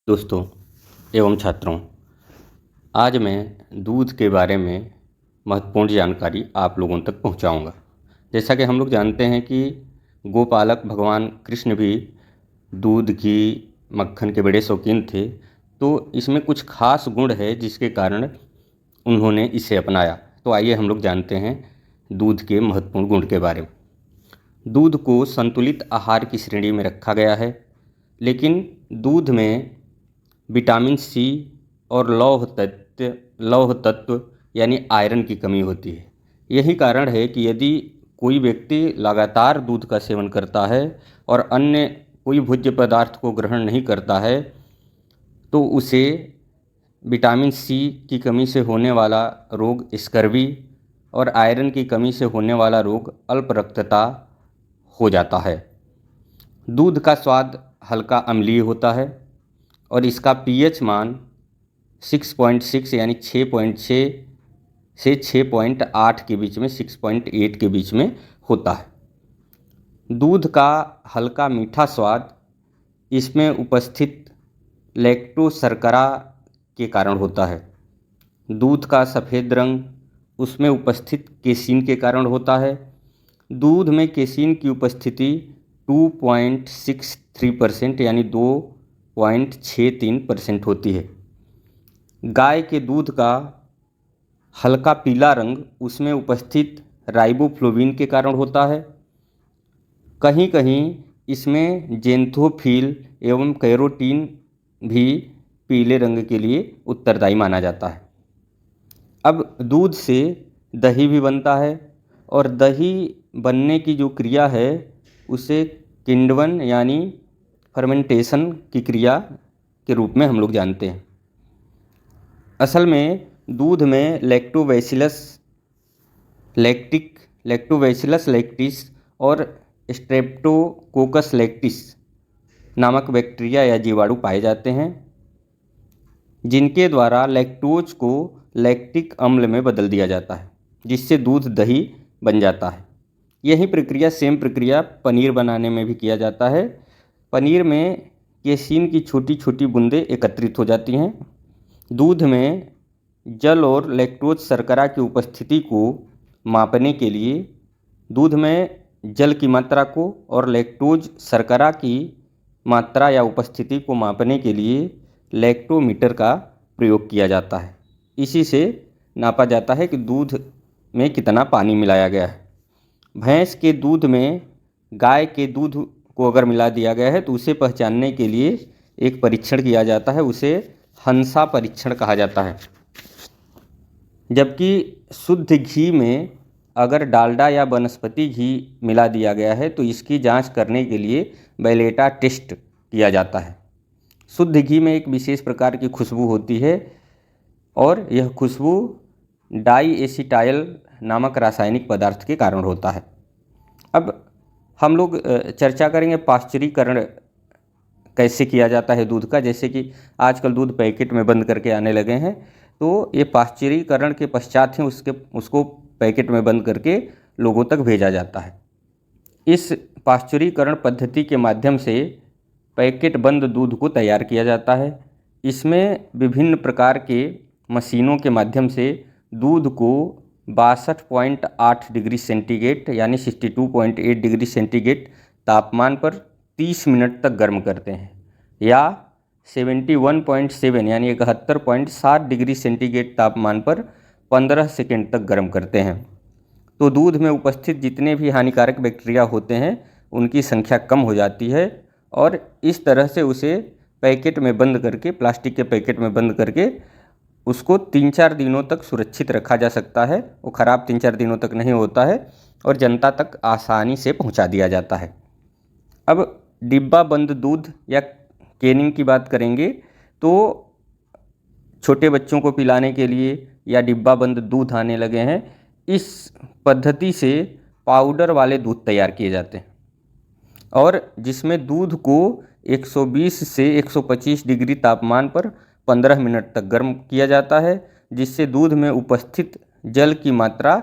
दोस्तों एवं छात्रों, आज मैं दूध के बारे में महत्वपूर्ण जानकारी आप लोगों तक पहुंचाऊंगा। जैसा कि हम लोग जानते हैं कि गोपालक भगवान कृष्ण भी दूध, घी, मक्खन के बड़े शौकीन थे। तो इसमें कुछ खास गुण है जिसके कारण उन्होंने इसे अपनाया। तो आइए हम लोग जानते हैं दूध के महत्वपूर्ण गुण के बारे में। दूध को संतुलित आहार की श्रेणी में रखा गया है, लेकिन दूध में विटामिन सी और लौह तत्व यानी आयरन की कमी होती है। यही कारण है कि यदि कोई व्यक्ति लगातार दूध का सेवन करता है और अन्य कोई भोज्य पदार्थ को ग्रहण नहीं करता है तो उसे विटामिन सी की कमी से होने वाला रोग स्कर्वी और आयरन की कमी से होने वाला रोग अल्प रक्तता हो जाता है। दूध का स्वाद हल्का अम्लीय होता है और इसका पीएच मान 6.6 यानी 6.6 से 6.8 के बीच में 6.8 के बीच में होता है। दूध का हल्का मीठा स्वाद इसमें उपस्थित लैक्टोज शर्करा के कारण होता है। दूध का सफ़ेद रंग उसमें उपस्थित केसीन के कारण होता है। दूध में केसीन की उपस्थिति 2.63% यानी 2.63% होती है। गाय के दूध का हल्का पीला रंग उसमें उपस्थित राइबोफ्लोविन के कारण होता है। कहीं कहीं इसमें जेंथोफिल एवं कैरोटीन भी पीले रंग के लिए उत्तरदायी माना जाता है। अब दूध से दही भी बनता है और दही बनने की जो क्रिया है उसे किण्वन यानी फर्मेंटेशन की क्रिया के रूप में हम लोग जानते हैं। असल में दूध में लैक्टोबैसिलस लैक्टिस और स्ट्रेप्टोकोकस लैक्टिस नामक बैक्टीरिया या जीवाणु पाए जाते हैं, जिनके द्वारा लैक्टोज को लैक्टिक अम्ल में बदल दिया जाता है, जिससे दूध दही बन जाता है। यही प्रक्रिया सेम प्रक्रिया पनीर बनाने में भी किया जाता है। पनीर में केसीन की छोटी छोटी बूंदें एकत्रित हो जाती हैं। दूध में जल और लैक्टोज शर्करा की उपस्थिति को मापने के लिए दूध में जल की मात्रा को और लैक्टोज शर्करा की मात्रा या उपस्थिति को मापने के लिए लैक्टोमीटर का प्रयोग किया जाता है। इसी से नापा जाता है कि दूध में कितना पानी मिलाया गया है। भैंस के दूध में गाय के दूध को अगर मिला दिया गया है तो उसे पहचानने के लिए एक परीक्षण किया जाता है, उसे हंसा परीक्षण कहा जाता है। जबकि शुद्ध घी में अगर डालडा या वनस्पति घी मिला दिया गया है तो इसकी जांच करने के लिए बैलेटा टेस्ट किया जाता है। शुद्ध घी में एक विशेष प्रकार की खुशबू होती है और यह खुशबू डाईएसिटाइल नामक रासायनिक पदार्थ के कारण होता है। अब हम लोग चर्चा करेंगे पाश्चुरीकरण कैसे किया जाता है दूध का। जैसे कि आजकल दूध पैकेट में बंद करके आने लगे हैं, तो ये पाश्चुरीकरण के पश्चात ही उसको पैकेट में बंद करके लोगों तक भेजा जाता है। इस पाश्चुरीकरण पद्धति के माध्यम से पैकेट बंद दूध को तैयार किया जाता है। इसमें विभिन्न प्रकार के मशीनों के माध्यम से दूध को 62.8 डिग्री सेंटीग्रेड यानी 62.8 डिग्री सेंटीग्रेड तापमान पर 30 मिनट तक गर्म करते हैं, या 71.7 यानी 71.7 डिग्री सेंटीग्रेड तापमान पर 15 सेकेंड तक गर्म करते हैं। तो दूध में उपस्थित जितने भी हानिकारक बैक्टीरिया होते हैं उनकी संख्या कम हो जाती है और इस तरह से उसे पैकेट में बंद करके, प्लास्टिक के पैकेट में बंद करके उसको 3-4 दिनों तक सुरक्षित रखा जा सकता है। वो ख़राब 3-4 दिनों तक नहीं होता है और जनता तक आसानी से पहुंचा दिया जाता है। अब डिब्बा बंद दूध या कैनिंग की बात करेंगे तो छोटे बच्चों को पिलाने के लिए या डिब्बा बंद दूध आने लगे हैं। इस पद्धति से पाउडर वाले दूध तैयार किए जाते हैं और जिसमें दूध को 120 से 125 डिग्री तापमान पर 15 मिनट तक गर्म किया जाता है, जिससे दूध में उपस्थित जल की मात्रा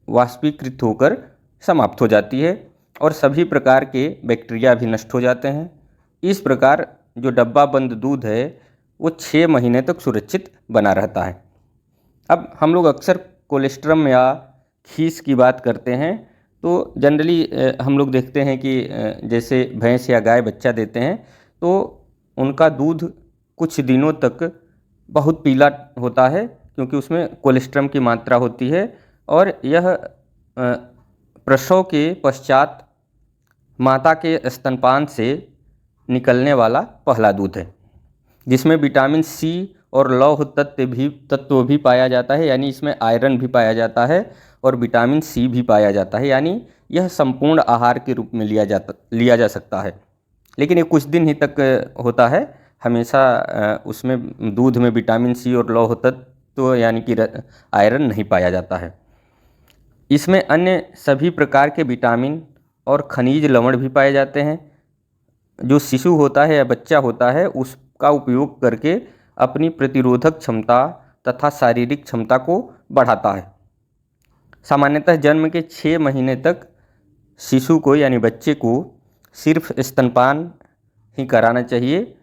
वाष्पीकृत होकर समाप्त हो जाती है और सभी प्रकार के बैक्टीरिया भी नष्ट हो जाते हैं। इस प्रकार जो डब्बा बंद दूध है वो 6 महीने तक सुरक्षित बना रहता है। अब हम लोग अक्सर कोलेस्ट्रम या खीस की बात करते हैं, तो जनरली हम लोग देखते हैं कि जैसे भैंस या गाय बच्चा देते हैं तो उनका दूध कुछ दिनों तक बहुत पीला होता है, क्योंकि उसमें कोलेस्ट्रम की मात्रा होती है और यह प्रसव के पश्चात माता के स्तनपान से निकलने वाला पहला दूध है, जिसमें विटामिन सी और लौह तत्व भी पाया जाता है, यानी इसमें आयरन भी पाया जाता है और विटामिन सी भी पाया जाता है, यानी यह संपूर्ण आहार के रूप में लिया जा सकता है। लेकिन ये कुछ दिन ही तक होता है, हमेशा उसमें दूध में विटामिन सी और लौह तत्व यानी कि आयरन नहीं पाया जाता है। इसमें अन्य सभी प्रकार के विटामिन और खनिज लवण भी पाए जाते हैं, जो शिशु होता है या बच्चा होता है उसका उपयोग करके अपनी प्रतिरोधक क्षमता तथा शारीरिक क्षमता को बढ़ाता है। सामान्यतः जन्म के 6 महीने तक शिशु को यानी बच्चे को सिर्फ स्तनपान ही कराना चाहिए,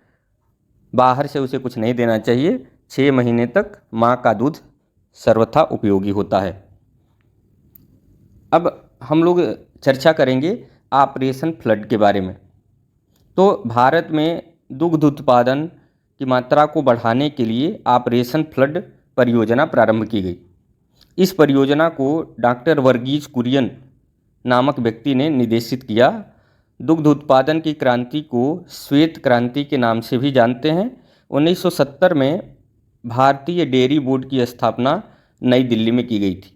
बाहर से उसे कुछ नहीं देना चाहिए। 6 महीने तक माँ का दूध सर्वथा उपयोगी होता है। अब हम लोग चर्चा करेंगे ऑपरेशन फ्लड के बारे में। तो भारत में दुग्ध उत्पादन की मात्रा को बढ़ाने के लिए ऑपरेशन फ्लड परियोजना प्रारंभ की गई। इस परियोजना को डॉक्टर वर्गीज कुरियन नामक व्यक्ति ने निर्देशित किया। दुग्ध उत्पादन की क्रांति को श्वेत क्रांति के नाम से भी जानते हैं। 1970 में भारतीय डेयरी बोर्ड की स्थापना नई दिल्ली में की गई थी।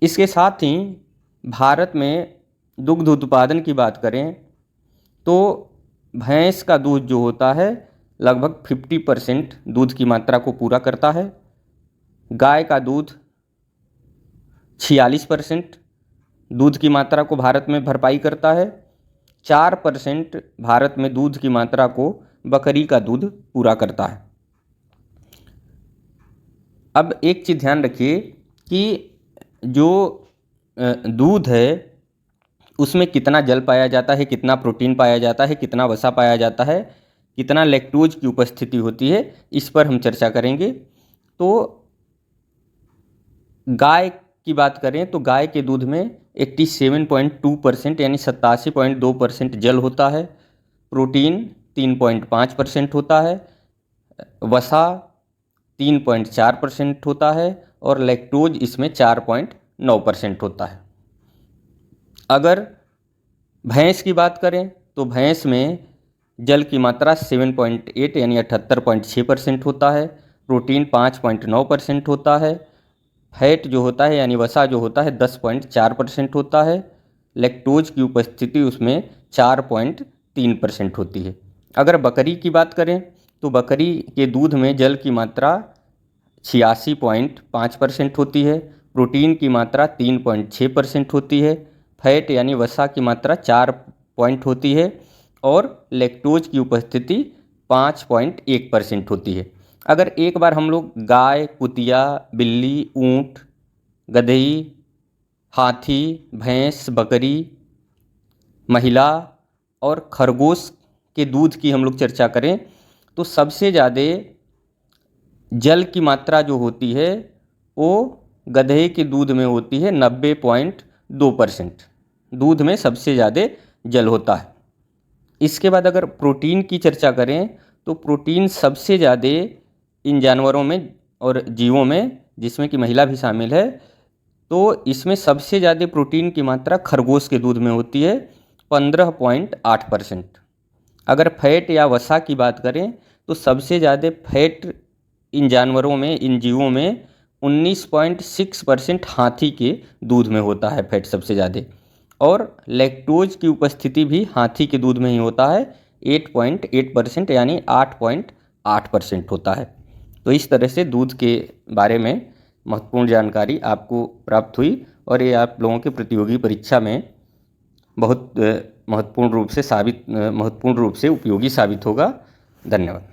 इसके साथ ही भारत में दुग्ध उत्पादन की बात करें तो भैंस का दूध जो होता है लगभग 50% दूध की मात्रा को पूरा करता है। गाय का दूध 46% दूध की मात्रा को भारत में भरपाई करता है। 4% भारत में दूध की मात्रा को बकरी का दूध पूरा करता है। अब एक चीज़ ध्यान रखिए कि जो दूध है उसमें कितना जल पाया जाता है, कितना प्रोटीन पाया जाता है, कितना वसा पाया जाता है, कितना लैक्टोज की उपस्थिति होती है, इस पर हम चर्चा करेंगे। तो गाय की बात करें तो गाय के दूध में 87.2% यानी 87.2% जल होता है, प्रोटीन 3.5% होता है, वसा 3.4% होता है और लैक्टोज इसमें 4.9% होता है। अगर भैंस की बात करें तो भैंस में जल की मात्रा 7.8 यानी 78.6% होता है, प्रोटीन 5.9% होता है, फैट जो होता है यानी वसा जो होता है 10.4% होता है, लैक्टोज की उपस्थिति उसमें 4.3% होती है। अगर बकरी की बात करें तो बकरी के दूध में जल की मात्रा 86.5% होती है, प्रोटीन की मात्रा 3.6% होती है, फैट यानी वसा की मात्रा 4 पॉइंट होती है और लैक्टोज की उपस्थिति 5.1% होती है। अगर एक बार हम लोग गाय, कुतिया, बिल्ली, ऊँट, गधई, हाथी, भैंस, बकरी, महिला और खरगोश के दूध की हम लोग चर्चा करें तो सबसे ज़्यादा जल की मात्रा जो होती है वो गधे के दूध में होती है 90.2%। दूध में सबसे ज़्यादा जल होता है। इसके बाद अगर प्रोटीन की चर्चा करें तो प्रोटीन सबसे ज़्यादा इन जानवरों में और जीवों में, जिसमें कि महिला भी शामिल है, तो इसमें सबसे ज़्यादा प्रोटीन की मात्रा खरगोश के दूध में होती है 15.8%। अगर फैट या वसा की बात करें तो सबसे ज़्यादा फैट इन जानवरों में, इन जीवों में 19.6% हाथी के दूध में होता है फैट सबसे ज़्यादा, और लैक्टोज की उपस्थिति भी हाथी के दूध में ही होता है 8.8% यानी 8.8% होता है। तो इस तरह से दूध के बारे में महत्वपूर्ण जानकारी आपको प्राप्त हुई और ये आप लोगों के प्रतियोगी परीक्षा में बहुत महत्वपूर्ण रूप से उपयोगी साबित होगा। धन्यवाद।